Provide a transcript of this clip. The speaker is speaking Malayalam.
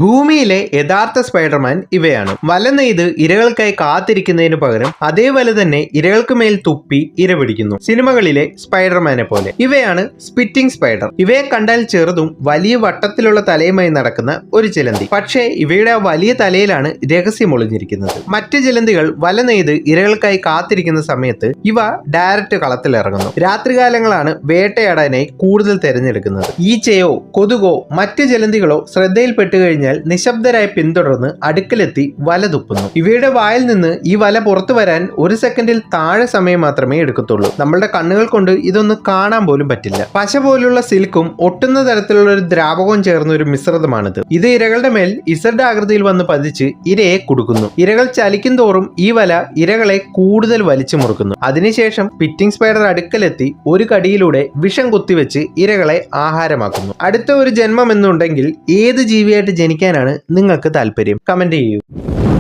ഭൂമിയിലെ യഥാർത്ഥ സ്പൈഡർമാൻ ഇവയാണ്. വല നെയ്ത് ഇരകൾക്കായി കാത്തിരിക്കുന്നതിനു പകരം അതേ വല തന്നെ ഇരകൾക്ക് മേൽ തുപ്പി ഇര പിടിക്കുന്നു. സിനിമകളിലെ സ്പൈഡർമാനെ പോലെ. ഇവയാണ് സ്പിറ്റിംഗ് സ്പൈഡർ. ഇവയെ കണ്ടാൽ ചെറുതും വലിയ വട്ടത്തിലുള്ള തലയുമായി നടക്കുന്ന ഒരു ചിലന്തി. പക്ഷേ ഇവയുടെ ആ വലിയ തലയിലാണ് രഹസ്യം ഒളിഞ്ഞിരിക്കുന്നത്. മറ്റ് ചിലന്തികൾ വല നെയ്ത് ഇരകൾക്കായി കാത്തിരിക്കുന്ന സമയത്ത് ഇവ ഡയറക്റ്റ് കളത്തിലിറങ്ങുന്നു. രാത്രികാലങ്ങളാണ് വേട്ടയാടാനായി കൂടുതൽ തിരഞ്ഞെടുക്കുന്നത്. ഈച്ചയോ കൊതുകോ മറ്റ് ചിലന്തികളോ ശ്രദ്ധയിൽപ്പെട്ടു കഴിഞ്ഞാൽ നിശബ്ദരായി പിന്തുടർന്ന് അടുക്കലെത്തി വല തുപ്പുന്നു. ഇവയുടെ വായിൽ നിന്ന് ഈ വല പുറത്തു വരാൻ ഒരു സെക്കൻഡിൽ താഴെ സമയം മാത്രമേ എടുക്കത്തുള്ളൂ. നമ്മളുടെ കണ്ണുകൾ കൊണ്ട് ഇതൊന്നും കാണാൻ പോലും പറ്റില്ല. പശ പോലുള്ള സിൽക്കും ഒട്ടുന്ന തരത്തിലുള്ള ഒരു ദ്രാവകവും ചേർന്ന ഒരു മിശ്രിതമാണിത്. ഇത് ഇരകളുടെ മേൽ ഇസഡ് ആകൃതിയിൽ വന്ന് പതിച്ച് ഇരയെ കുടുക്കുന്നു. ഇരകൾ ചലിക്കും തോറും ഈ വല ഇരകളെ കൂടുതൽ വലിച്ചു മുറുക്കുന്നു. അതിനുശേഷം സ്പിറ്റിംഗ് സ്പൈഡർ അടുക്കലെത്തി ഒരു കടിയിലൂടെ വിഷം കുത്തിവെച്ച് ഇരകളെ ആഹാരമാക്കുന്നു. അടുത്ത ഒരു ജന്മം എന്നുണ്ടെങ്കിൽ ഏത് ജീവിയായിട്ട് ജനിക്കാനാണ് നിങ്ങൾക്ക് താല്പര്യം? കമന്റ് ചെയ്യൂ.